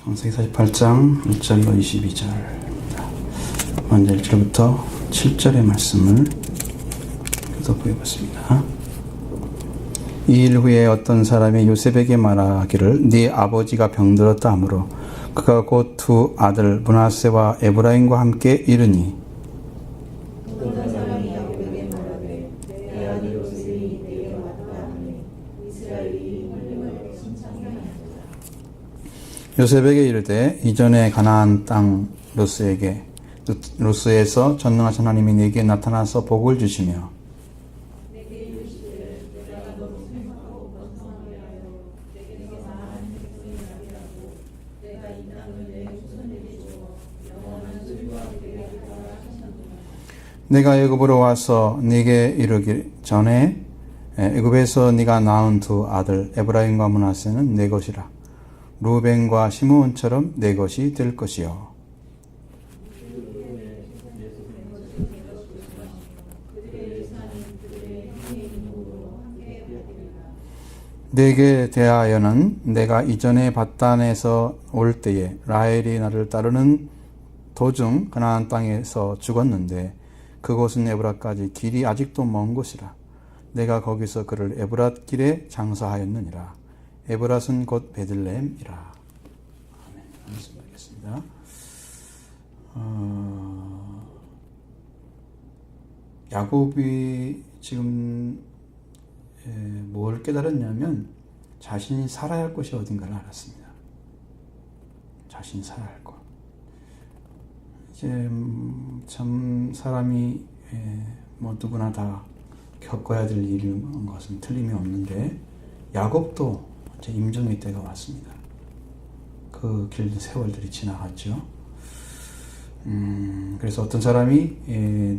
창세기 48장 1절로 22절입니다. 먼저 1절부터 7절의 말씀을 교독해보겠습니다. 이 일 후에 어떤 사람이 요셉에게 말하기를 네 아버지가 병들었다 하므로 그가 곧 두 아들 므낫세와 에브라임과 함께 이르니 어떤 사람이 야곱에게 말하되 내 아들 요셉이 내게 왔다 하니 이스라엘이 하나님을 칭찬하였다. 요셉에게 이르되 이전에 가나안 땅 루스에서 전능하신 하나님이 내게 나타나서 복을 주시며 내게 이르시되 내가 너를 생각하고 번성하게 하여 내게서 많은 백성이 나게 하고 내가 이 땅을 내 후손에게 주어 영원한 소유와 되게 하라 하셨노라. 내가 애굽으로 와서 네게 이르기 전에 애굽에서 네가 낳은 두 아들 에브라임과 므낫세는 내 것이라. 루벤과 시므온처럼 내 것이 될 것이요. 내게 대하여는 내가 이전에 바단에서 올 때에 라헬이 나를 따르는 도중 가나안 땅에서 죽었는데 그곳은 에브랏까지 길이 아직도 먼 곳이라. 내가 거기서 그를 에브랏 길에 장사하였느니라. 에브랏은 곧 베들레헴이라. 아멘. 말씀드리겠습니다. 야곱이 지금 뭘 깨달았냐면 자신이 살아야 할 곳이 어딘가를 알았습니다. 자신이 살아야 할 곳. 이제 참 사람이 뭐 누구나 다 겪어야 될 일인 것은 틀림이 없는데 야곱도 이제 임종의 때가 왔습니다. 그 길 세월들이 지나갔죠. 그래서 어떤 사람이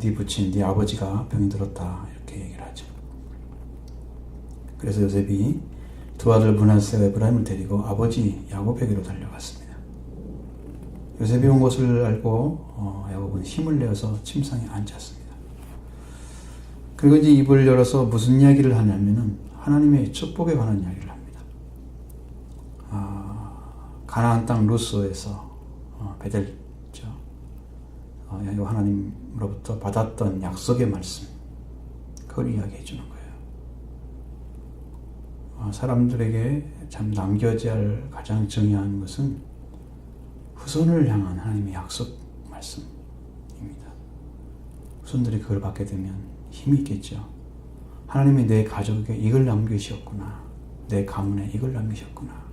네 부친, 네 아버지가 병이 들었다 이렇게 얘기를 하죠. 그래서 요셉이 두 아들 므낫세와 에브라임을 데리고 아버지 야곱에게로 달려갔습니다. 요셉이 온 것을 알고 야곱은 힘을 내어서 침상에 앉았습니다. 그리고 이제 입을 열어서 무슨 이야기를 하냐면은 하나님의 축복에 관한 이야기를 합니다. 가나안 땅 루스에서 베델죠. 하나님으로부터 받았던 약속의 말씀, 그걸 이야기해 주는 거예요. 사람들에게 참 남겨져야 할 가장 중요한 것은 후손을 향한 하나님의 약속 말씀입니다. 후손들이 그걸 받게 되면 힘이 있겠죠. 하나님이 내 가족에게 이걸 남기셨구나, 내 가문에 이걸 남기셨구나,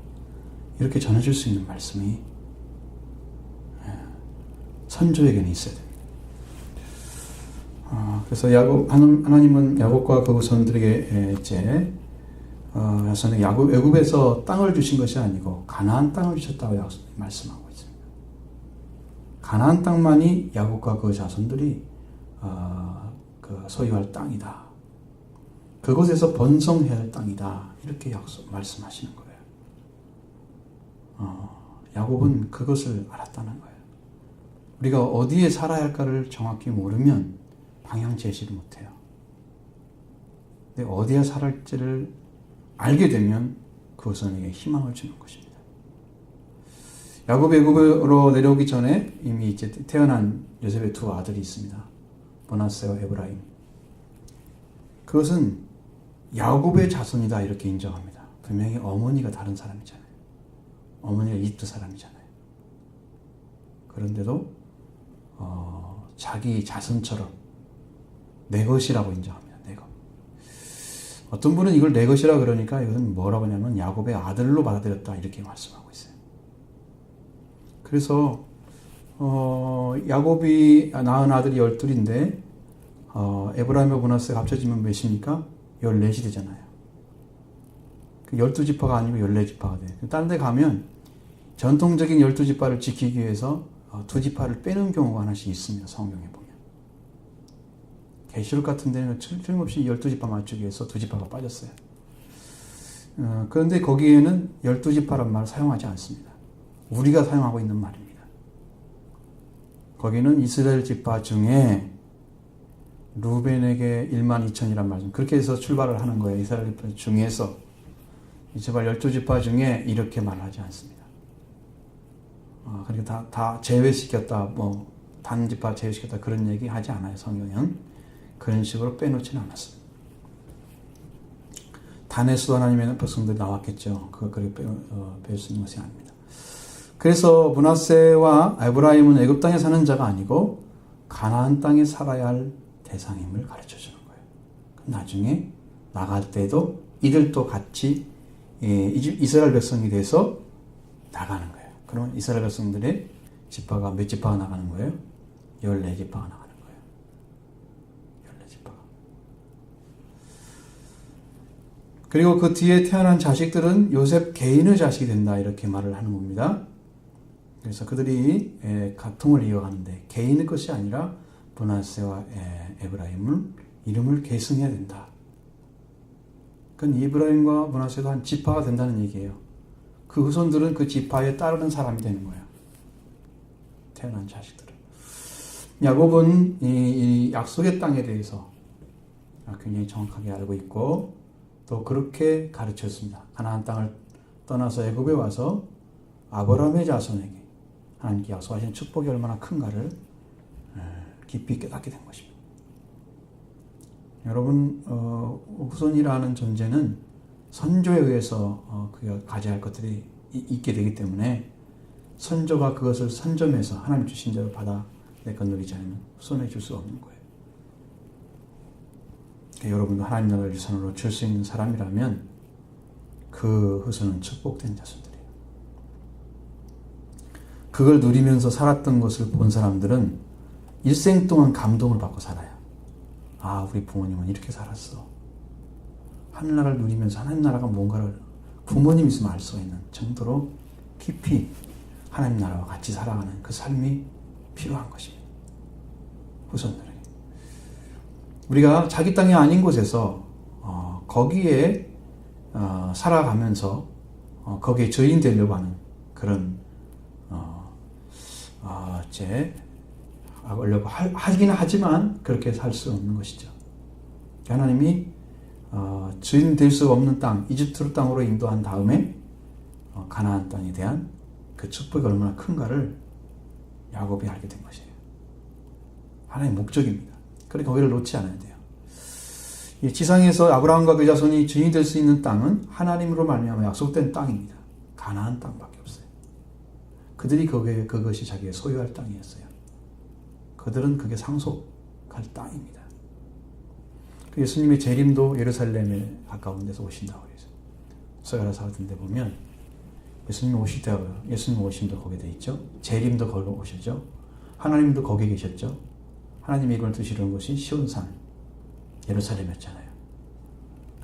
이렇게 전해줄 수 있는 말씀이 선조에게는 있어야 됩니다. 그래서 하나님은 야곱과 그 후손들에게 이제 애굽에서 땅을 주신 것이 아니고 가나안 땅을 주셨다고 말씀하고 있습니다. 가나안 땅만이 야곱과 그 자손들이 소유할 땅이다. 그곳에서 번성해야 할 땅이다. 이렇게 말씀하시는 거예요. 야곱은 그것을 알았다는 거예요. 우리가 어디에 살아야 할까를 정확히 모르면 방향 제시를 못해요. 근데 어디에 살아할지를 알게 되면 그것에게 희망을 주는 것입니다. 야곱이 애굽으로 내려오기 전에 이미 이제 태어난 요셉의 두 아들이 있습니다. 므낫세와 에브라임. 그것은 야곱의 자손이다 이렇게 인정합니다. 분명히 어머니가 다른 사람이잖아요. 어머니가 이집트 사람이잖아요. 그런데도 자기 자손처럼 내 것이라고 인정합니다. 내 것. 어떤 분은 이걸 내 것이라 그러니까 이것은 뭐라고 하냐면 야곱의 아들로 받아들였다 이렇게 말씀하고 있어요. 그래서 야곱이 낳은 아들이 12인데 에브라임과 므낫세가 합쳐지면 몇입니까? 14이 되잖아요. 그 12지파가 아니고 14지파가 돼요. 다른 데 가면 전통적인 12지파를 지키기 위해서 두 지파를 빼는 경우가 하나씩 있습니다. 성경에 보면. 계시록 같은 데는 틀림없이 12지파 맞추기 위해서 두 지파가 빠졌어요. 그런데 거기에는 12지파란 말을 사용하지 않습니다. 우리가 사용하고 있는 말입니다. 거기는 이스라엘 지파 중에 루벤에게 1만 2천이란 말씀. 그렇게 해서 출발을 하는 거예요. 이스라엘 지파 중에서. 제발 12지파 중에 이렇게 말하지 않습니다. 그러니까 다 제외시켰다, 뭐 단지파 제외시켰다 그런 얘기 하지 않아요. 성경은 그런 식으로 빼놓지는 않았어요. 단에서도 하나님의 백성들이 나왔겠죠. 그렇게 빼올 수 있는 것이 아닙니다. 그래서 므낫세와 에브라임은 애굽 땅에 사는 자가 아니고 가나안 땅에 살아야 할 대상임을 가르쳐 주는 거예요. 나중에 나갈 때도 이들도 같이 이스라엘 백성이 돼서 나가는 거예요. 그러면 이스라엘 백성들의 지파가 몇 지파가 나가는 거예요? 14지파가 나가는 거예요. 14지파가. 그리고 그 뒤에 태어난 자식들은 요셉 개인의 자식이 된다 이렇게 말을 하는 겁니다. 그래서 그들이 가통을 이어가는데 개인의 것이 아니라 므낫세와 에브라임을 이름을 계승해야 된다. 그건 이브라임과 므낫세도 한 지파가 된다는 얘기예요. 그 후손들은 그 지파에 따르는 사람이 되는 거예요. 태어난 자식들은. 야곱은 이 약속의 땅에 대해서 굉장히 정확하게 알고 있고 또 그렇게 가르쳤습니다. 가나안 땅을 떠나서 애굽에 와서 아브라함의 자손에게 하나님께 약속하신 축복이 얼마나 큰가를 깊이 깨닫게 된 것입니다. 여러분, 후손이라는 존재는 선조에 의해서 그가 가져야 할 것들이 있게 되기 때문에 선조가 그것을 선점해서 하나님 주신 대로 받아 건너리지 않으면 후손에 줄 수 없는 거예요. 그러니까 여러분도 하나님 나라를 유산으로 줄 수 있는 사람이라면 그 후손은 축복된 자손들이에요. 그걸 누리면서 살았던 것을 본 사람들은 일생 동안 감동을 받고 살아요. 아, 우리 부모님은 이렇게 살았어. 하늘나라를 누리면서 하나님 나라가 뭔가를 부모님 있으면 알 수 있는 정도로 깊이 하나님 나라와 같이 살아가는 그 삶이 필요한 것입니다. 후손들에게. 우리가 자기 땅이 아닌 곳에서 거기에 살아가면서 거기에 주인 되려고 하는 그런 하긴 하지만 그렇게 살 수 없는 것이죠. 하나님이 주인 될 수 없는 땅, 이집트 땅으로 인도한 다음에 가나안 땅에 대한 그 축복이 얼마나 큰가를 야곱이 알게 된 것이에요. 하나님의 목적입니다. 그러니까 거기를 놓지 않아야 돼요. 이 지상에서 아브라함과 그 자손이 주인이 될 수 있는 땅은 하나님으로 말미암아 약속된 땅입니다. 가나안 땅밖에 없어요. 그들이 그것이 자기의 소유할 땅이었어요. 그들은 그게 상속할 땅입니다. 예수님의 재림도 예루살렘에 가까운 데서 오신다고 그래서 서가라사 같은 데 보면 예수님 오시다고요. 예수님 오심도 거기에 돼 있죠. 재림도 거기로 오셨죠. 하나님도 거기에 계셨죠. 하나님이 이걸 두시는 곳이 시온산 예루살렘이었잖아요.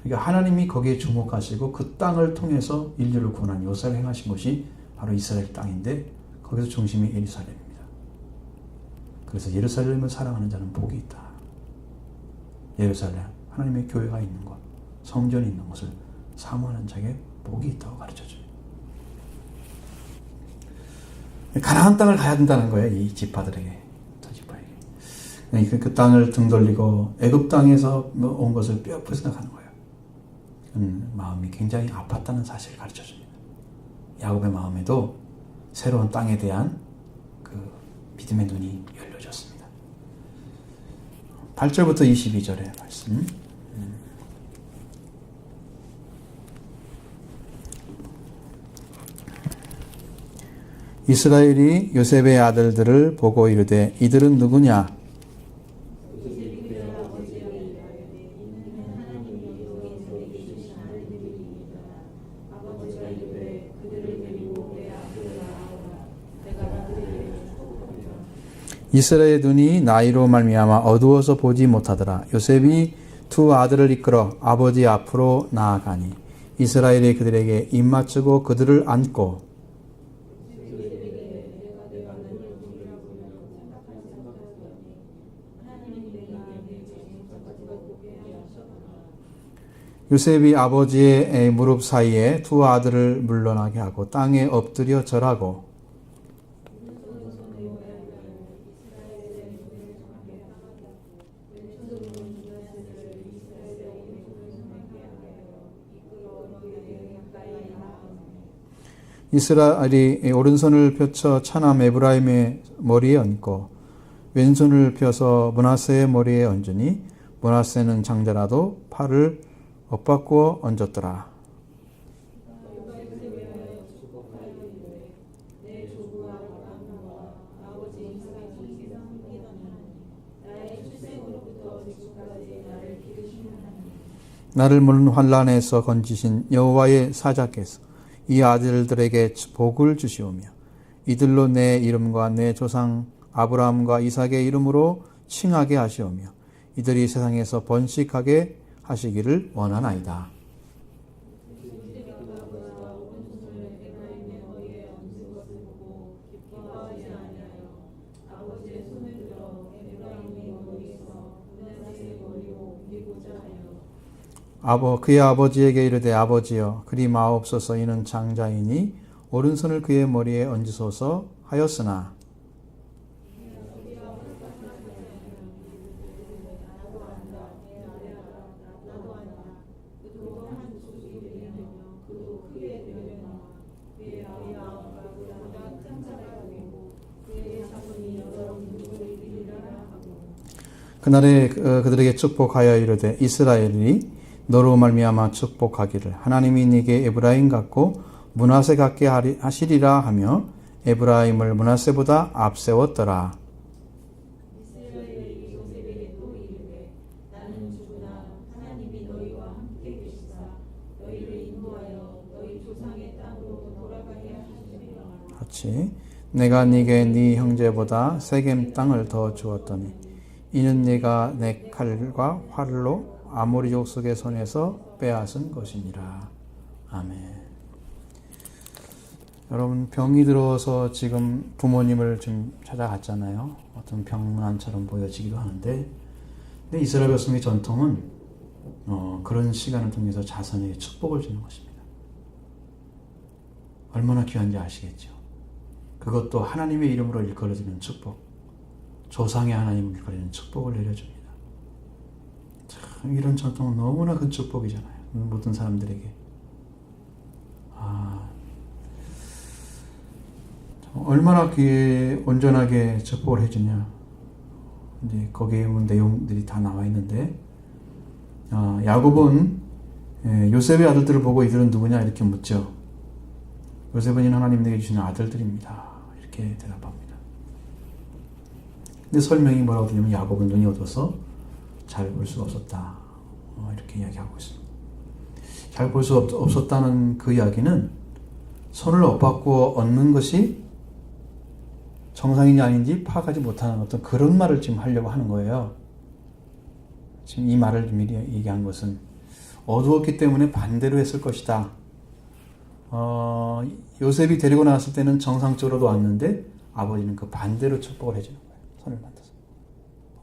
그러니까 하나님이 거기에 주목하시고 그 땅을 통해서 인류를 구원한 요사를 행하신 것이 바로 이스라엘 땅인데 거기서 중심이 예루살렘입니다. 그래서 예루살렘을 사랑하는 자는 복이 있다. 예루살렘, 하나님의 교회가 있는 곳, 성전이 있는 곳을 사모하는 자에게 복이 있다고 가르쳐줘요. 가나안 땅을 가야 된다는 거예요. 이 지파들에게, 저 지파에게. 그러니까 그 땅을 등 돌리고 애굽 땅에서 온 것을 뼈아프게 생각하는 거예요. 마음이 굉장히 아팠다는 사실을 가르쳐줍니다. 야곱의 마음에도 새로운 땅에 대한 그 믿음의 눈이 열려졌습니다. 8절부터 22절의 말씀. 이스라엘이 요셉의 아들들을 보고 이르되 이들은 누구냐? 이스라엘의 눈이 나이로 말미암아 어두워서 보지 못하더라. 요셉이 두 아들을 이끌어 아버지 앞으로 나아가니 이스라엘이 그들에게 입맞추고 그들을 안고 요셉이 아버지의 무릎 사이에 두 아들을 물러나게 하고 땅에 엎드려 절하고 이스라엘이 오른손을 펴쳐 차남 에브라임의 머리에 얹고 왼손을 펴서 므낫세의 머리에 얹으니 므낫세는 장자라도 팔을 엇바꾸어 얹었더라. 나를 물 환란에서 건지신 여호와의 사자께서 이 아들들에게 복을 주시오며 이들로 내 이름과 내 조상 아브라함과 이삭의 이름으로 칭하게 하시오며 이들이 세상에서 번식하게 하시기를 원하나이다. 그의 아버지에게 이르되 아버지여 그리 마옵소서 이는 장자이니 오른손을 그의 머리에 얹으소서 하였으나 그날에 그들에게 축복하여 이르되 이스라엘이 너로 말미암아 축복하기를 하나님이 네게 에브라임 같고 므낫세 같게 하시리라 하며 에브라임을 므낫세보다 앞세웠더라. 이스라엘이 요셉에게도 이르되 나는 주구나 하나님이 너희와 함께 계시사 너희를 인도하여 너희 조상의 땅으로 돌아가게 하시리라. 같이 내가 네게 네 형제보다 세겜 땅을 더 주었더니 이는 네가 내 칼과 활로 아모리 족속의 손에서 빼앗은 것이니라. 아멘. 여러분 병이 들어서 지금 부모님을 좀 찾아갔잖아요. 어떤 병난처럼 보여지기도 하는데, 근데 이스라엘 백성의 전통은 그런 시간을 통해서 자손에게 축복을 주는 것입니다. 얼마나 귀한지 아시겠죠? 그것도 하나님의 이름으로 일컬어지는 축복, 조상의 하나님을 일컬어지는 축복을 내려줍니다. 참 이런 전통은 너무나 큰 축복이잖아요. 모든 사람들에게. 얼마나 귀에 온전하게 축복을 해주냐. 이제 거기에 온 내용들이 다 나와 있는데, 야곱은 요셉의 아들들을 보고 이들은 누구냐 이렇게 묻죠. 요셉은 이는 하나님 내게 주신 아들들입니다. 이렇게 대답합니다. 근데 설명이 뭐라고 되냐면 야곱은 눈이 어두워서 잘 볼 수가 없었다. 이렇게 이야기하고 있습니다. 잘 볼 수 없었다는 그 이야기는 손을 엇바꾸어 얹는 것이 정상인지 아닌지 파악하지 못하는 어떤 그런 말을 지금 하려고 하는 거예요. 지금 이 말을 미리 얘기한 것은 어두웠기 때문에 반대로 했을 것이다. 요셉이 데리고 나왔을 때는 정상적으로 왔는데 아버지는 그 반대로 축복을 해주는 거예요. 손을 만져서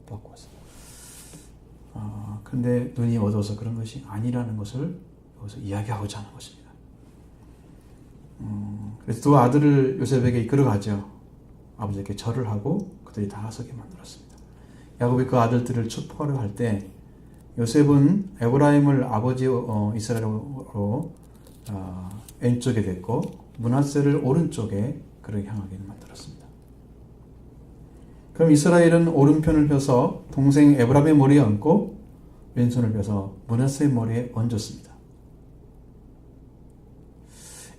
엇바꾸어서. 근데 눈이 어두워서 그런 것이 아니라는 것을 여기서 이야기하고자 하는 것입니다. 그래서 두 아들을 요셉에게 이끌어가죠. 아버지에게 절을 하고 그들이 다 서게 만들었습니다. 야곱이 그 아들들을 축복하려 할 때 요셉은 에브라임을 아버지 이스라엘로 왼쪽에 됐고 므낫세를 오른쪽에 그를 향하게 만들었습니다. 그럼 이스라엘은 오른편을 펴서 동생 에브라임의 머리에 얹고 왼손을 펴서 므낫세의 머리에 얹었습니다.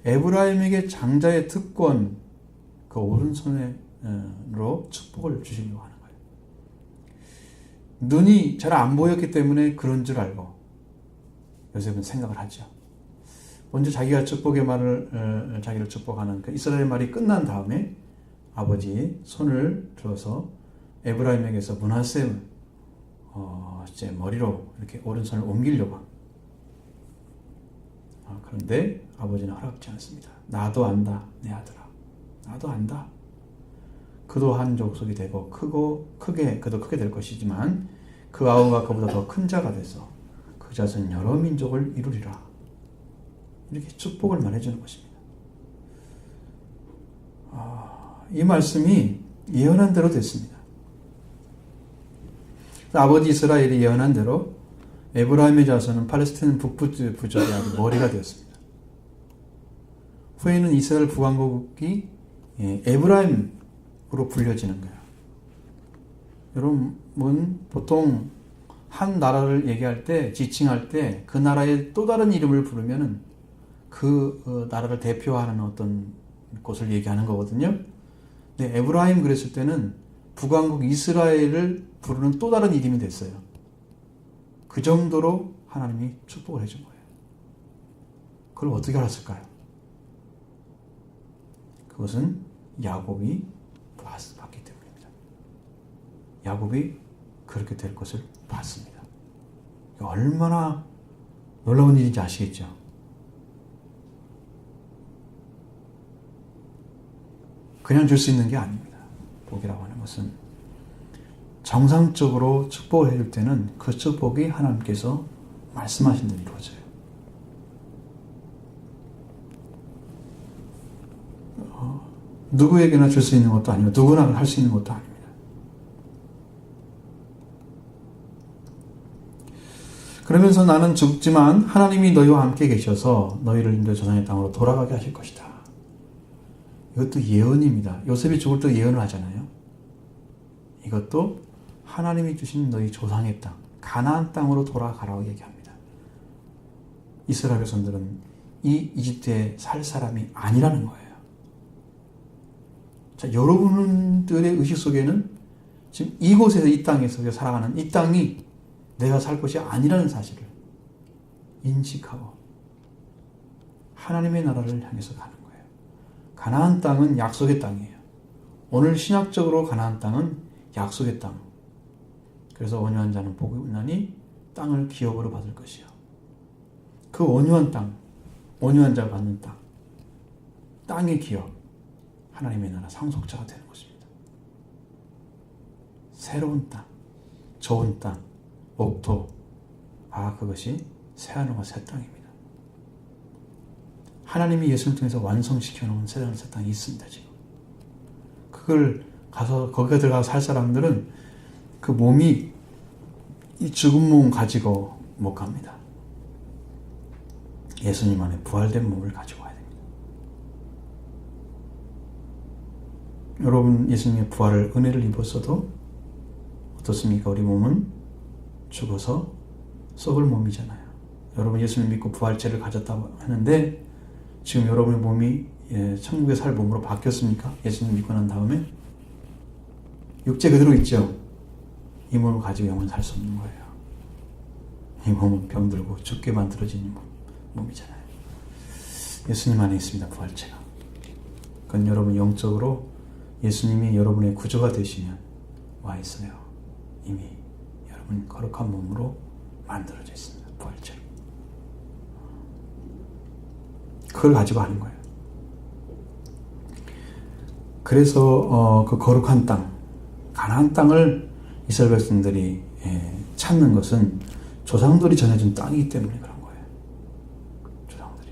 에브라임에게 장자의 특권, 그 오른손으로 축복을 주시려고 하는 거예요. 눈이 잘 안 보였기 때문에 그런 줄 알고 요셉은 생각을 하죠. 먼저 자기가 축복의 말을 자기를 축복하는 그 이스라엘 말이 끝난 다음에 아버지 손을 들어서 에브라임에게서 므낫세 이제 머리로 이렇게 오른손을 옮기려고 합니다. 그런데 아버지는 허락지 않습니다. 나도 안다, 내 아들아. 나도 안다. 그도 한 족속이 되고 그도 크게 될 것이지만 그 아우가 그보다 더 큰 자가 돼서 그 자손 여러 민족을 이루리라. 이렇게 축복을 말해주는 것입니다. 이 말씀이 예언한 대로 됐습니다. 아버지 이스라엘이 예언한 대로 에브라임의 자손은 팔레스타인 북부 부족의 아주 머리가 되었습니다. 후에는 이스라엘 북왕국이 에브라임으로 불려지는 거예요. 여러분 보통 한 나라를 얘기할 때, 지칭할 때 그 나라의 또 다른 이름을 부르면은 그 나라를 대표하는 어떤 곳을 얘기하는 거거든요. 근데 에브라임 그랬을 때는 북왕국 이스라엘을 부르는 또 다른 이름이 됐어요. 그 정도로 하나님이 축복을 해준 거예요. 그걸 어떻게 알았을까요? 그것은 야곱이 봤기 때문입니다. 야곱이 그렇게 될 것을 봤습니다. 얼마나 놀라운 일인지 아시겠죠? 그냥 줄 수 있는 게 아닙니다. 복이라고 하는 것은 정상적으로 축복을 해줄 때는 그 축복이 하나님께서 말씀하신 대로 이루어져요. 누구에게나 줄 수 있는 것도 아니고 누구나 할 수 있는 것도 아닙니다. 그러면서 나는 죽지만 하나님이 너희와 함께 계셔서 너희를 인도해 조상의 땅으로 돌아가게 하실 것이다. 이것도 예언입니다. 요셉이 죽을 때 예언을 하잖아요. 이것도 하나님이 주신 너희 조상의 땅, 가나안 땅으로 돌아가라고 얘기합니다. 이스라엘 백성들은 이 이집트에 살 사람이 아니라는 거예요. 자, 여러분들의 의식 속에는 지금 이곳에서 이 땅에서 살아가는 이 땅이 내가 살 곳이 아니라는 사실을 인식하고 하나님의 나라를 향해서 가는 거예요. 가나안 땅은 약속의 땅이에요. 오늘 신학적으로 가나안 땅은 약속의 땅. 그래서 온유한 자는 복이 있나니 땅을 기업으로 받을 것이요. 그 온유한 땅, 온유한 자가 받는 땅, 땅의 기업, 하나님의 나라 상속자가 되는 것입니다. 새로운 땅, 좋은 땅, 옥토, 그것이 새하늘과 새 땅입니다. 하나님이 예수를 통해서 완성시켜 놓은 새하늘 새 땅이 있습니다. 지금 그걸 가서 거기에 들어가서 살 사람들은 그 몸이 이 죽은 몸 가지고 못 갑니다. 예수님 안에 부활된 몸을 가지고 가야 됩니다. 여러분 예수님의 부활을 은혜를 입었어도 어떻습니까? 우리 몸은 죽어서 썩을 몸이잖아요. 여러분 예수님 믿고 부활체를 가졌다고 하는데 지금 여러분의 몸이 천국에 살 몸으로 바뀌었습니까? 예수님 믿고 난 다음에 육체 그대로 있죠. 이 몸을 가지고 영원히 살 수 없는 거예요. 이 몸은 병들고 죽게 만들어진 몸이잖아요. 예수님 안에 있습니다. 부활체가. 그건 여러분 영적으로 예수님이 여러분의 구조가 되시면 와 있어요. 이미 여러분 거룩한 몸으로 만들어져 있습니다. 부활체로. 그걸 가지고 하는 거예요. 그래서 그 거룩한 땅, 가나안 땅을 이스라엘 백성들이 찾는 것은 조상들이 전해준 땅이기 때문에 그런 거예요. 조상들이.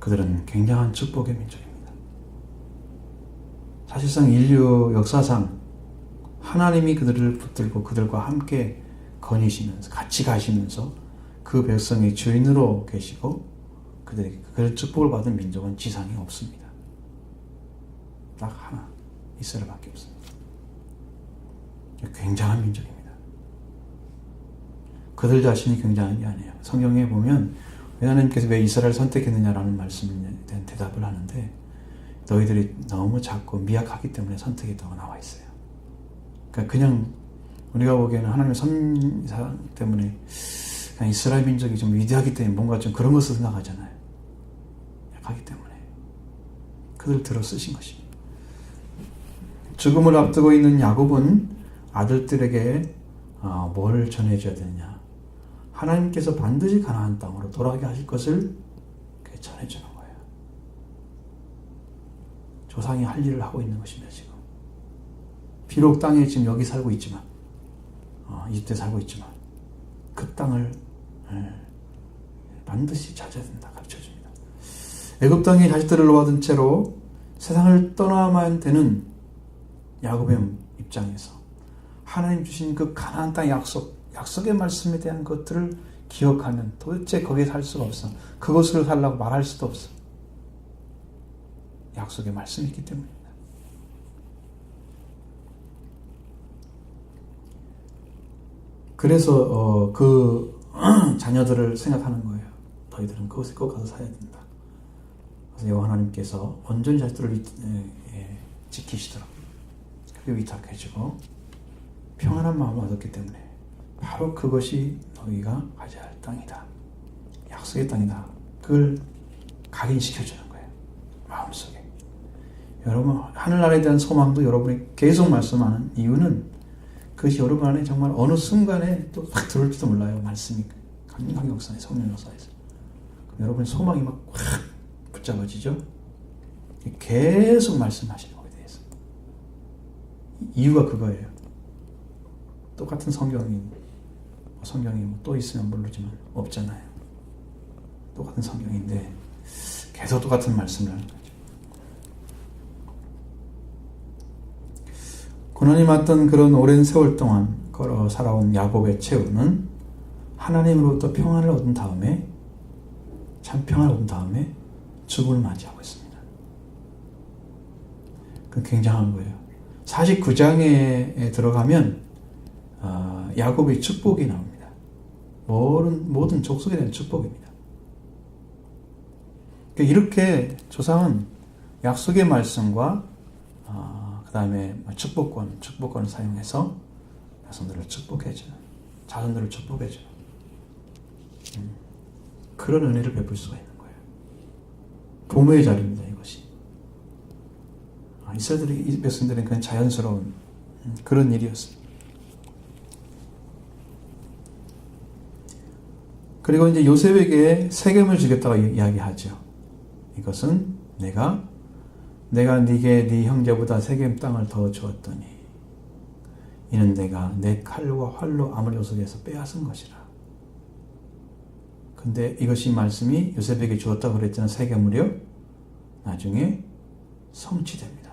그들은 굉장한 축복의 민족입니다. 사실상 인류 역사상 하나님이 그들을 붙들고 그들과 함께 거니시면서 같이 가시면서 그 백성의 주인으로 계시고 그들에게 그런 축복을 받은 민족은 지상에 없습니다. 딱 하나 이스라엘밖에 없습니다. 굉장한 민족입니다. 그들 자신이 굉장한 게 아니에요. 성경에 보면 하나님께서 왜 이스라엘을 선택했느냐라는 말씀에 대한 대답을 하는데 너희들이 너무 작고 미약하기 때문에 선택했다고 나와 있어요. 그러니까 그냥 우리가 보기에는 하나님의 선사 때문에 그냥 이스라엘 민족이 좀 위대하기 때문에 뭔가 좀 그런 것을 생각하잖아요. 약하기 때문에 그들 들어 쓰신 것입니다. 죽음을 앞두고 있는 야곱은 아들들에게 뭘 전해줘야 되느냐. 하나님께서 반드시 가나안 땅으로 돌아가게 하실 것을 전해주는 거예요. 조상이 할 일을 하고 있는 것입니다. 지금 비록 땅에 지금 여기 살고 있지만 이집트에 살고 있지만 그 땅을 반드시 찾아야 된다 가르쳐줍니다. 애굽 땅에 자식들을 놓아둔 채로 세상을 떠나야만 되는 야곱의 입장에서 하나님 주신 그 가나안 땅 약속의 말씀에 대한 것들을 기억하면 도대체 거기에 살 수가 없어. 그것을 살라고 말할 수도 없어. 약속의 말씀이 있기 때문입니다. 그래서 그 자녀들을 생각하는 거예요. 너희들은 그것에 꼭 가서 살아야 된다. 그래서 여호와 하나님께서 온전히 자식들을 지키시도록 그리고 위탁해주고 평안한 마음을 얻었기 때문에 바로 그것이 너희가 가져야 할 땅이다. 약속의 땅이다. 그걸 각인시켜주는 거예요. 마음속에. 여러분 하늘나라에 대한 소망도 여러분이 계속 말씀하는 이유는 그것이 여러분 안에 정말 어느 순간에 또 확 들어올지도 몰라요. 말씀이 강력하게 역사해 성령 역사에서. 여러분의 소망이 막 확 붙잡아지죠. 계속 말씀하시는 거에 대해서. 이유가 그거예요. 똑같은 성경이 또 있으면 모르지만 없잖아요. 똑같은 성경인데 계속 똑같은 말씀을 하는 거죠. 고난이 맞던 그런 오랜 세월 동안 걸어 살아온 야곱의 최후는 하나님으로부터 평안을 얻은 다음에 참 평안을 얻은 다음에 죽음을 맞이하고 있습니다. 그 굉장한 거예요. 49장에 들어가면 야곱의 축복이 나옵니다. 모든 족속에 대한 축복입니다. 이렇게 조상은 약속의 말씀과 그 다음에 축복권을 사용해서 자손들을 축복해주는, 자손들을 축복해주는 그런 은혜를 베풀 수가 있는 거예요. 부모의 자리입니다, 이것이. 이스라엘 백성들은 그냥 자연스러운 그런 일이었습니다. 그리고 이제 요셉에게 세겜을 주겠다고 이야기하죠. 이것은 내가 네게 네 형제보다 세겜 땅을 더 주었더니 이는 내가 내 칼과 활로 암을 요셉에서 빼앗은 것이라. 근데 이것이 말씀이 요셉에게 주었다고 그랬잖아요. 세겜을요. 나중에 성취됩니다.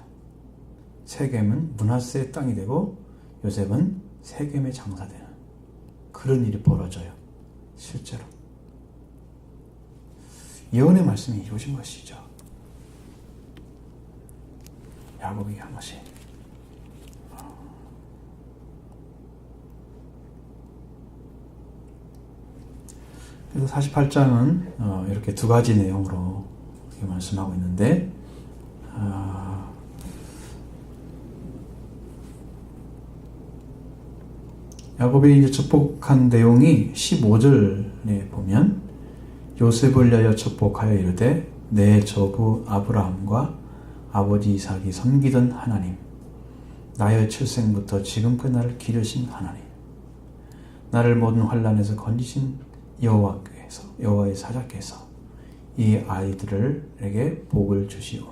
세겜은 므낫세의 땅이 되고 요셉은 세겜의 장사되는 그런 일이 벌어져요. 실제로. 예언의 말씀이 이루어진 것이죠. 야곱이 한 것이. 그래서 48장은 이렇게 두 가지 내용으로 말씀하고 있는데 야곱이 이제 축복한 내용이 15절에 보면 요셉을 위하여 축복하여 이르되 내 조부 아브라함과 아버지 이삭이 섬기던 하나님, 나의 출생부터 지금까지 나를 기르신 하나님, 나를 모든 환난에서 건지신 여호와의 사자께서 이 아이들에게 복을 주시오며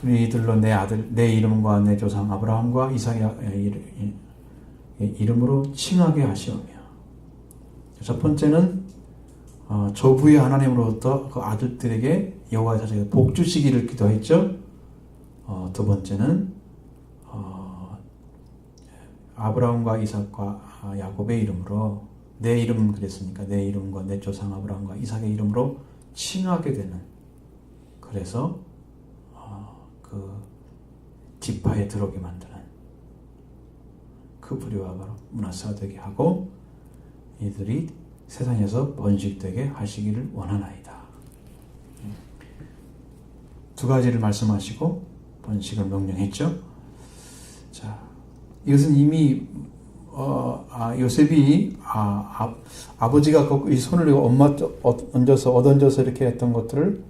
그리고 이들로 내 이름과 내 조상 아브라함과 이삭의 이름으로 칭하게 하시오며. 첫 번째는 조부의 하나님으로부터 그 아들들에게 여호와의 사자가 복 주시기를 기도했죠. 두 번째는 아브라함과 이삭과 야곱의 이름으로 내 이름은 그랬으니까 내 이름과 내 조상 아브라함과 이삭의 이름으로 칭하게 되는, 그래서 그 지파에 들어오게 만드는 그 부류가 바로 므낫세가 되게 하고 이들이 세상에서 번식되게 하시기를 원하나이다. 두 가지를 말씀하시고 번식을 명령했죠. 자, 이것은 이미 요셉이 아버지가 이 손을 얹어서 이렇게 했던 것들을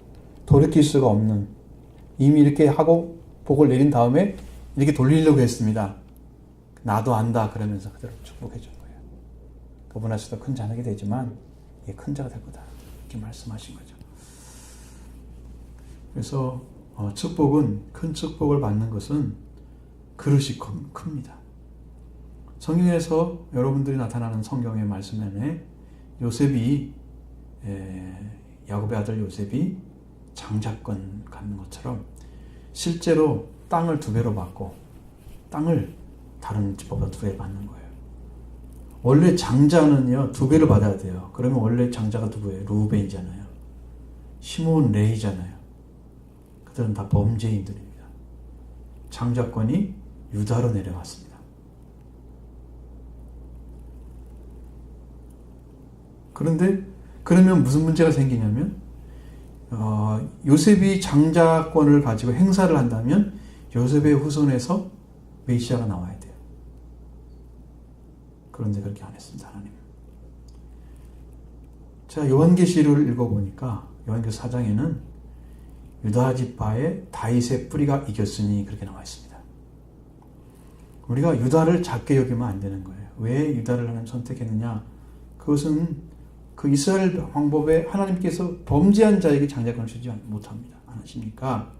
돌이킬 수가 없는, 이미 이렇게 하고 복을 내린 다음에 이렇게 돌리려고 했습니다. 나도 안다 그러면서 그대로 축복해 준 거예요. 그분한테도 큰 자녀가 되지만 이게 큰 자가 될 거다 이렇게 말씀하신 거죠. 그래서 축복은, 큰 축복을 받는 것은 그릇이 큽니다. 성경에서 여러분들이 나타나는 성경의 말씀 안에 요셉이 야곱의 아들 요셉이 장자권 갖는 것처럼 실제로 땅을 2배로 받고 땅을 다른 집보다 2배 받는 거예요. 원래 장자는요 2배를 받아야 돼요. 그러면 원래 장자가 누구예요? 루벤이잖아요. 시몬 레이잖아요. 그들은 다 범죄인들입니다. 장자권이 유다로 내려갔습니다. 그런데 그러면 무슨 문제가 생기냐면 요셉이 장자권을 가지고 행사를 한다면 요셉의 후손에서 메시아가 나와야 돼요. 그런데 그렇게 안 했습니다. 하나님. 제가 요한계시를 읽어보니까 요한계시 4장에는 유다 지파의 다윗의 뿌리가 이겼으니 그렇게 나와 있습니다. 우리가 유다를 작게 여기면 안 되는 거예요. 왜 유다를 하나님 선택했느냐? 그것은 그 이스라엘 방법에 하나님께서 범죄한 자에게 장자권을 주지 못합니다. 안 하십니까?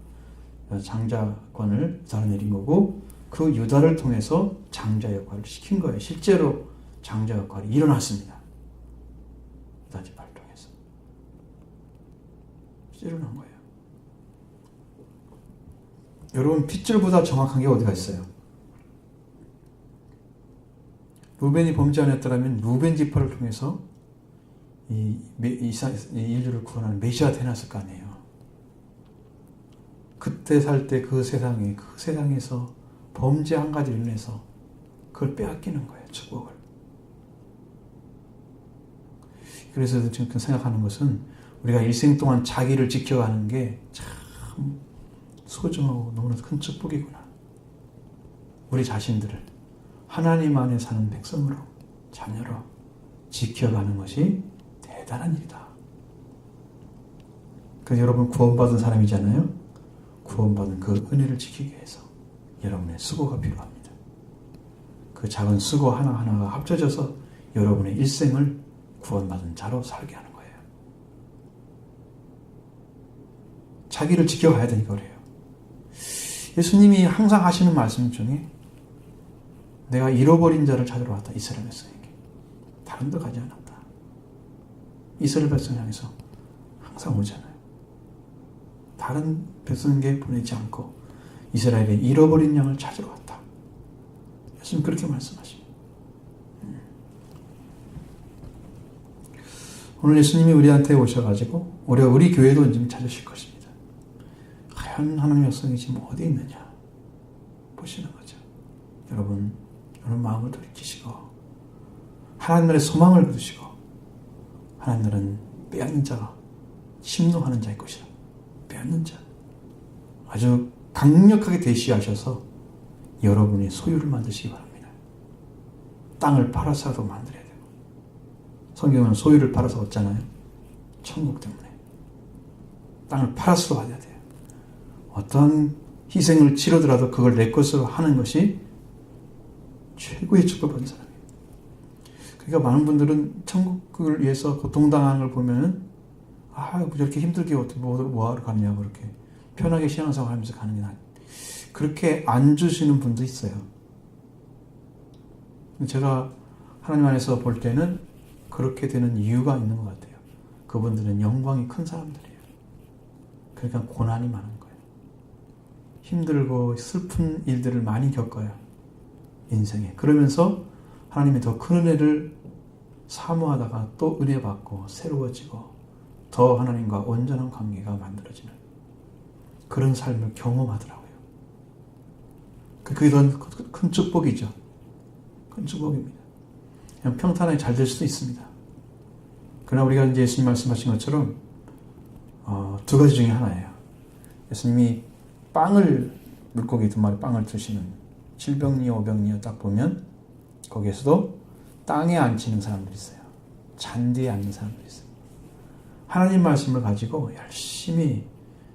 장자권을 유다로 내린 거고 그 유다를 통해서 장자 역할을 시킨 거예요. 실제로 장자 역할이 일어났습니다. 유다 지파를 통해서. 실제로 일어난 거예요. 여러분 핏줄보다 정확한 게 어디가 있어요? 루벤이 범죄 안 했더라면 루벤 지파를 통해서 이 인류를 구원하는 메시아가 태어났을 거 아니에요. 그때 살 때 그 세상에서 범죄 한 가지를 인해서 그걸 빼앗기는 거예요. 축복을. 그래서 지금 생각하는 것은 우리가 일생 동안 자기를 지켜가는 게 참 소중하고 너무나 큰 축복이구나. 우리 자신들을 하나님 안에 사는 백성으로, 자녀로 지켜가는 것이 대단한 일이다. 그래서 여러분 구원받은 사람이잖아요. 구원받은 그 은혜를 지키기 위해서 여러분의 수고가 필요합니다. 그 작은 수고 하나하나가 합쳐져서 여러분의 일생을 구원받은 자로 살게 하는 거예요. 자기를 지켜가야 되니까 그래요. 예수님이 항상 하시는 말씀 중에 내가 잃어버린 자를 찾으러 왔다. 이스라엘 백성에게. 다른 데 가지 않았다. 이스라엘 백성 향해서 항상 오잖아요. 다른 백성에게 보내지 않고 이스라엘의 잃어버린 양을 찾으러 왔다. 예수님 그렇게 말씀하십니다. 오늘 예수님이 우리한테 오셔가지고 우리 교회도 언제 찾으실 것입니다. 과연 하나님의 백성이 지금 어디 있느냐 보시는 거죠. 여러분 마음을 돌이키시고 하나님의 소망을 거두시고 하나님은 빼앗는 자가 심노하는 자일 것이라. 빼앗는 자. 아주 강력하게 대시하셔서 여러분이 소유를 만드시기 바랍니다. 땅을 팔아서라도 만들어야 되고 성경은 소유를 팔아서 얻잖아요. 천국 때문에. 땅을 팔아서도 받아야 돼요. 어떤 희생을 치르더라도 그걸 내 것으로 하는 것이 최고의 축복받은 사람이에요. 그러니까 많은 분들은 천국을 위해서 고통당하는 걸 보면은 저렇게 힘들게 어떻게 뭐하러 가느냐고 그렇게 편하게 신앙생활 하면서 가는 게 그렇게 안 주시는 분도 있어요. 제가 하나님 안에서 볼 때는 그렇게 되는 이유가 있는 것 같아요. 그분들은 영광이 큰 사람들이에요. 그러니까 고난이 많은 거예요. 힘들고 슬픈 일들을 많이 겪어요. 인생에. 그러면서 하나님의 더 큰 은혜를 사모하다가 또 은혜 받고 새로워지고 더 하나님과 온전한 관계가 만들어지는 그런 삶을 경험하더라고요. 그게 더 큰 축복이죠. 큰 축복입니다. 그냥 평탄하게 잘 될 수도 있습니다. 그러나 우리가 이제 예수님 말씀하신 것처럼 두 가지 중에 하나예요. 예수님이 물고기 2마리 빵을 드시는 7병리어 5병리어 딱 보면 거기에서도 땅에 앉히는 사람들이 있어요. 잔디에 앉는 사람들이 있어요. 하나님 말씀을 가지고 열심히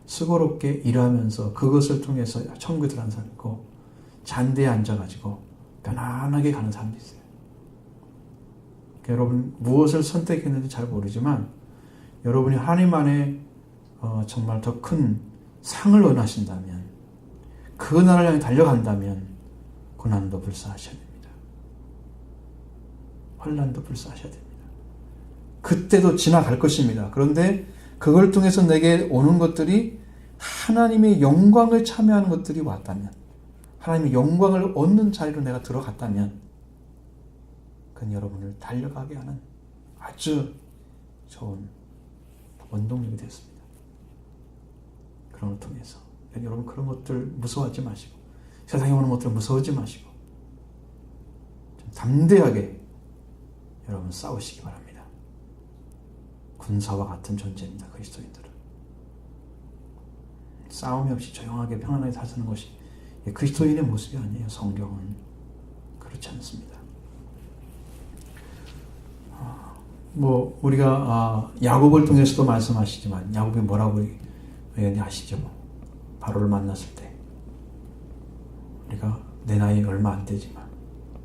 수고롭게 일하면서 그것을 통해서 천국에 들어가는 사람이 있고 잔디에 앉아가지고 편안하게 가는 사람도 있어요. 여러분 무엇을 선택했는지 잘 모르지만 여러분이 하나님 안에 정말 더 큰 상을 원하신다면 그 나라를 향해 달려간다면 고난도 불사하셔야 됩니다. 환난도 불사하셔야 됩니다. 그때도 지나갈 것입니다. 그런데 그걸 통해서 내게 오는 것들이 하나님의 영광을 참여하는 것들이 왔다면 하나님의 영광을 얻는 자리로 내가 들어갔다면 그건 여러분을 달려가게 하는 아주 좋은 원동력이 됐습니다. 그런 걸 통해서 여러분 그런 것들 무서워하지 마시고 세상에 오는 것들 무서워하지 마시고 좀 담대하게 여러분 싸우시기 바랍니다. 군사와 같은 존재입니다. 그리스도인들은. 싸움이 없이 조용하게 평안하게 사는 것이 그리스도인의 모습이 아니에요. 성경은 그렇지 않습니다. 뭐 우리가 야곱을 통해서도 말씀하시지만 야곱이 뭐라고 아시죠? 바로를 만났을 때 우리가 내 나이 얼마 안 되지만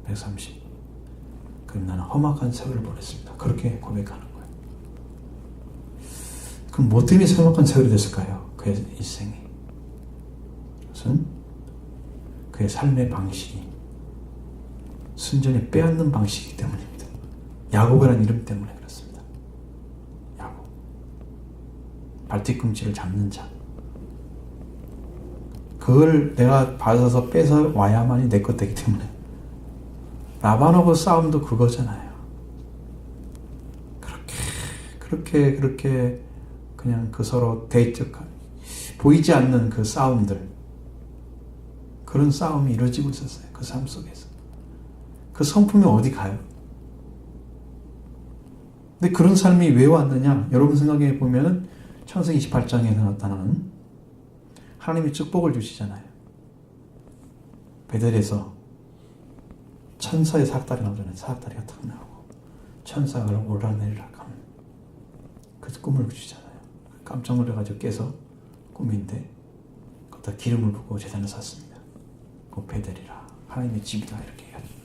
130 그럼 나는 험악한 세월을 보냈습니다. 그렇게 고백하는 거예요. 그럼 뭐 때문에 험악한 세월이 됐을까요? 그의 일생이. 그것은 그의 삶의 방식이 순전히 빼앗는 방식이기 때문입니다. 야곱이라는 이름 때문에 그렇습니다. 야곱. 발뒤꿈치를 잡는 자. 그걸 내가 받아서 뺏어 와야만이 내 것 되기 때문에. 라반하고 싸움도 그거잖아요. 그렇게 그냥 그 서로 대적한 보이지 않는 그 싸움들, 그런 싸움이 이루어지고 있었어요. 그 삶 속에서. 그 성품이 어디 가요? 근데 그런 삶이 왜 왔느냐? 여러분 생각해 보면 창세기 28장에서 나타나는 하나님이 축복을 주시잖아요. 베델에서 천사의 사닥다리 나오잖아요. 사닥다리가 탁 나오고 천사가 오르락내리락 하는 그 꿈을 주시잖아요. 깜짝 놀라가지고 깨서 꿈인데 거기다 기름을 붓고 제단을 샀습니다. 그 베델이라 하나님의 집이다 이렇게 해가지고.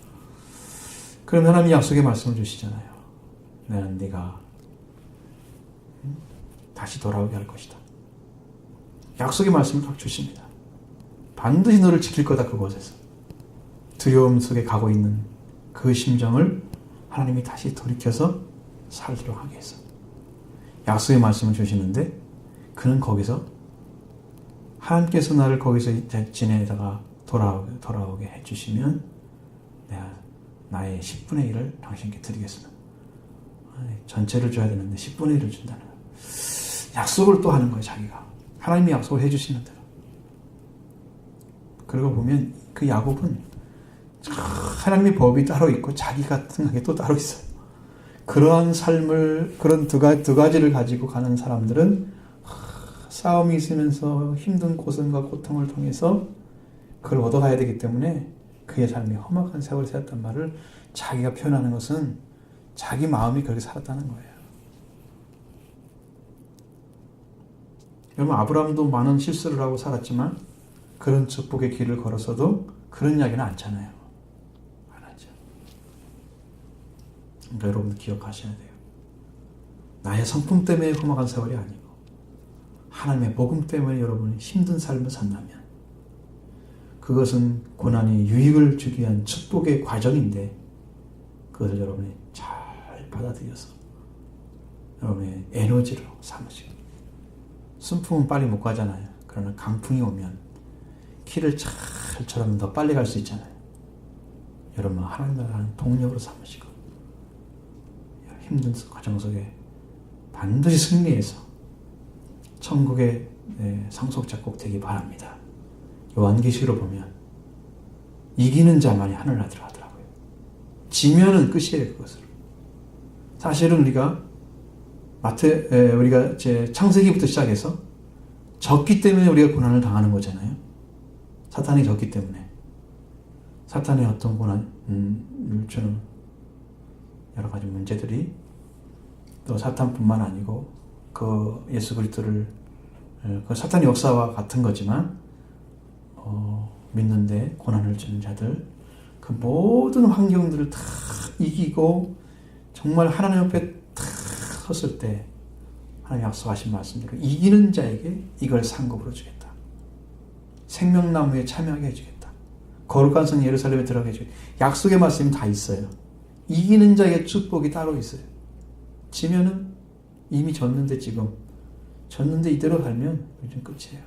그럼 하나님이 약속의 말씀을 주시잖아요. 나는 네가 다시 돌아오게 할 것이다. 약속의 말씀을 딱 주십니다. 반드시 너를 지킬 거다. 그곳에서 두려움 속에 가고 있는 그 심정을 하나님이 다시 돌이켜서 살도록 하기 위해서 약속의 말씀을 주시는데 그는 거기서 하나님께서 나를 거기서 지내다가 돌아오게 해주시면 내가 나의 10분의 1을 당신께 드리겠습니다. 전체를 줘야 되는데 10분의 1을 준다는 거예요. 약속을 또 하는 거예요. 자기가. 하나님이 약속을 해주시는 대로. 그리고 보면 그 야곱은 하나님의 법이 따로 있고 자기 같은 게 또 따로 있어요. 그러한 삶을 그런 두 가지를 가지고 가는 사람들은 싸움이 있으면서 힘든 고생과 고통을 통해서 그걸 얻어가야 되기 때문에 그의 삶이 험악한 세월이 살았단 말을 자기가 표현하는 것은 자기 마음이 그렇게 살았다는 거예요. 여러분 아브라함도 많은 실수를 하고 살았지만 그런 축복의 길을 걸어서도 그런 이야기는 않잖아요. 안 하죠. 그러니까 여러분 기억하셔야 돼요. 나의 성품 때문에 험악한 세월이 아니고 하나님의 복음 때문에 여러분이 힘든 삶을 산다면 그것은 고난이 유익을 주기 위한 축복의 과정인데 그것을 여러분이 잘 받아들여서 여러분의 에너지로 삼으시고 순풍은 빨리 못 가잖아요. 그러나 강풍이 오면 키를 잘처럼 더 빨리 갈 수 있잖아요. 여러분 하나님 나라는 동력으로 삼으시고 힘든 과정 속에 반드시 승리해서 천국의 상속자 꼭 되기 바랍니다. 요한계시로 보면 이기는 자만이 하늘 나들어 하더라고요. 지면은 끝이에요. 그것을. 사실은 우리가 우리가 창세기부터 시작해서 졌기 때문에 우리가 고난을 당하는 거잖아요. 사탄이 졌기 때문에. 사탄의 어떤 고난을 주는 여러 가지 문제들이 또 사탄뿐만 아니고 그 예수 그리스도를 그 사탄의 역사와 같은 거지만 믿는데 고난을 주는 자들 그 모든 환경들을 다 이기고 정말 하나님 앞에 다 섰을 때 하나님 약속하신 말씀대로 이기는 자에게 이걸 상급으로 주겠다. 생명나무에 참여하게 해주겠다. 거룩한 성 예루살렘에 들어가게 해주겠다. 약속의 말씀이 다 있어요. 이기는 자에게 축복이 따로 있어요. 지면은 이미 졌는데 졌는데 이대로 살면 요즘 끝이에요.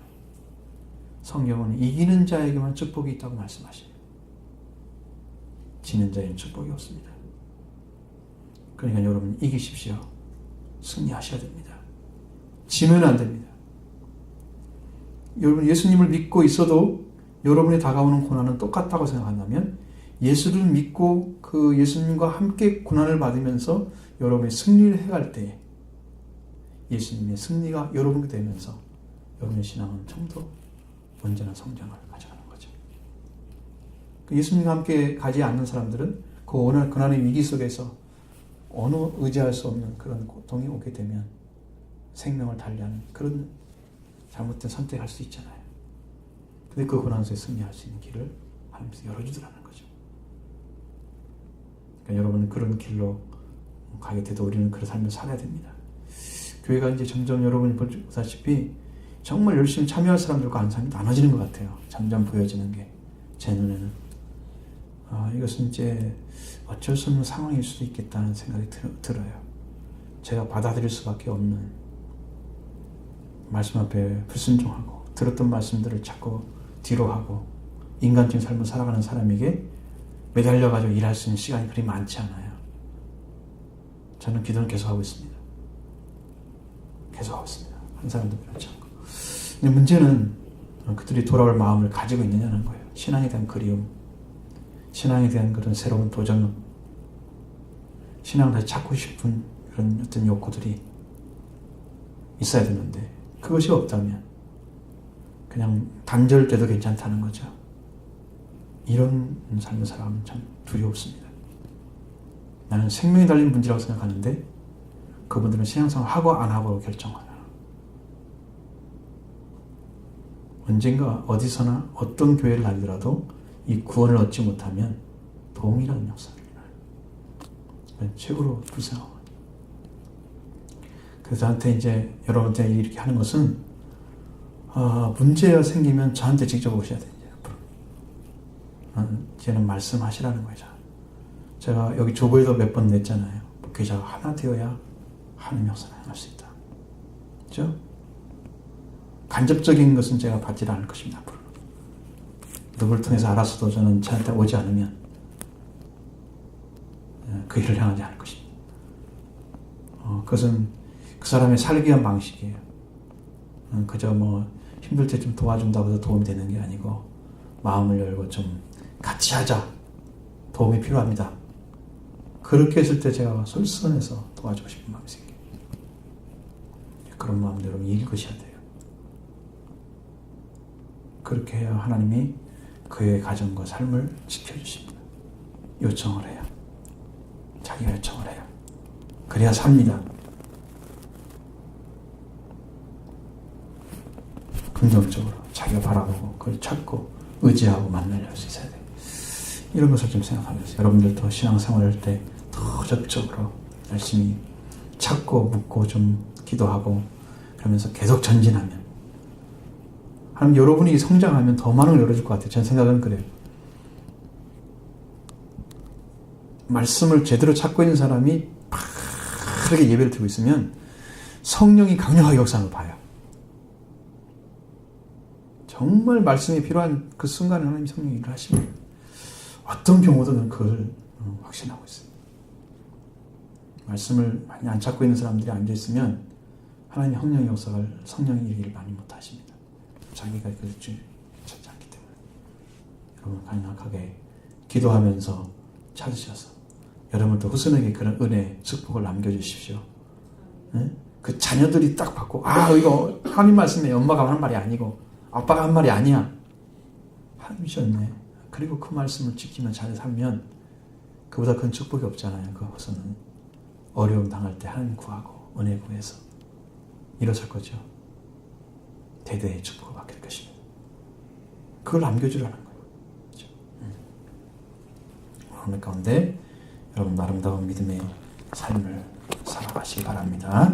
성경은 이기는 자에게만 축복이 있다고 말씀하시네요. 지는 자에게는 축복이 없습니다. 그러니까 여러분 이기십시오. 승리하셔야 됩니다. 지면 안 됩니다. 여러분 예수님을 믿고 있어도 여러분이 다가오는 고난은 똑같다고 생각한다면 예수를 믿고 그 예수님과 함께 고난을 받으면서 여러분이 승리를 해갈 때 예수님의 승리가 여러분께 되면서 여러분의 신앙은 좀 더 언제나 성장을 가져가는 거죠. 예수님과 함께 가지 않는 사람들은 그 고난의 위기 속에서 어느 의지할 수 없는 그런 고통이 오게 되면 생명을 달리하는 그런 잘못된 선택할 수 있잖아요. 근데 그 고난 속에 승리할 수 있는 길을 하나님께서 열어주더라는 거죠. 그러니까 여러분은 그런 길로 가게 돼도 우리는 그런 삶을 살아야 됩니다. 교회가 이제 점점 여러분이 보다시피 정말 열심히 참여할 사람들과 안 사람이 나눠지는 것 같아요. 점점 보여지는 게 제 눈에는 이것은 이제 어쩔 수 없는 상황일 수도 있겠다는 생각이 들어요. 제가 받아들일 수밖에 없는 말씀 앞에 불순종하고 들었던 말씀들을 자꾸 뒤로 하고 인간적인 삶을 살아가는 사람에게 매달려가지고 일할 수 있는 시간이 그리 많지 않아요. 저는 기도는 계속하고 있습니다. 계속하고 있습니다. 한 사람도 그렇지 않고. 근데 문제는 그들이 돌아올 마음을 가지고 있느냐는 거예요. 신앙에 대한 그리움, 신앙에 대한 그런 새로운 도전, 신앙을 다시 찾고 싶은 그런 어떤 욕구들이 있어야 되는데 그것이 없다면 그냥 단절돼도 괜찮다는 거죠. 이런 삶을 살아가면 참 두렵습니다. 나는 생명이 달린 문제라고 생각하는데 그분들은 신앙생활 하고 안 하고 결정하나. 언젠가 어디서나 어떤 교회를 다니더라도 이 구원을 얻지 못하면 동일한 역사를 일어나요. 최고로 불쌍하고. 그래서 저한테 이제 여러분한테 이렇게 하는 것은 문제가 생기면 저한테 직접 오셔야 돼요. 이제는 말씀하시라는 거죠. 제가 여기 조보에도 몇 번 냈잖아요. 목회자가 하나 되어야 하나님 역사를 할 수 있다. 그렇죠? 간접적인 것은 제가 받지 않을 것입니다. 앞으로. 누구를 통해서 알아서도 저는 저한테 오지 않으면 그 일을 향하지 않을 것입니다. 그것은 그 사람의 살기 위한 방식이에요. 그저 뭐 힘들 때 좀 도와준다고 해서 도움이 되는 게 아니고 마음을 열고 좀 같이 하자. 도움이 필요합니다. 그렇게 했을 때 제가 솔선해서 도와주고 싶은 마음이 생겨요. 그런 마음을 여러분 읽으셔야 돼요. 그렇게 해야 하나님이 그의 가정과 삶을 지켜주십니다. 요청을 해요. 자기가 요청을 해요. 그래야 삽니다. 긍정적으로 자기가 바라보고 그걸 찾고 의지하고 만나려 할 수 있어야 돼요. 이런 것을 좀 생각하면서 여러분들도 신앙생활할 때 더 적극적으로 열심히 찾고 묻고 좀 기도하고 그러면서 계속 전진하면 하나님 여러분이 성장하면 더 많은 걸 열어줄 것 같아요. 제 생각은 그래요. 말씀을 제대로 찾고 있는 사람이 빠르게 예배를 드리고 있으면 성령이 강력하게 역사를 봐요. 정말 말씀이 필요한 그 순간에 하나님 성령이 일을 하십니다. 어떤 경우든 그걸 확신하고 있어요. 말씀을 많이 안 찾고 있는 사람들이 앉아있으면 하나님 성령의 역사를 성령이 일을 많이 못하십니다. 자기가 그걸 찾지 않기 때문에 여러분 강력하게 기도하면서 찾으셔서 여러분도 후손에게 그런 은혜, 축복을 남겨주십시오. 네? 그 자녀들이 딱 받고 이거 하나님 말씀에 엄마가 하는 말이 아니고 아빠가 한 말이 아니야. 하나님이셨네. 그리고 그 말씀을 지키면 잘 살면 그보다 큰 축복이 없잖아요. 그 후손은 어려움 당할 때 하나님 구하고 은혜 구해서 일어설 거죠. 대대의 축복을 받게 될 것입니다. 그걸 남겨주라는 거예요. 그렇죠? 오늘 가운데 여러분 아름다운 믿음의 삶을 살아가시기 바랍니다.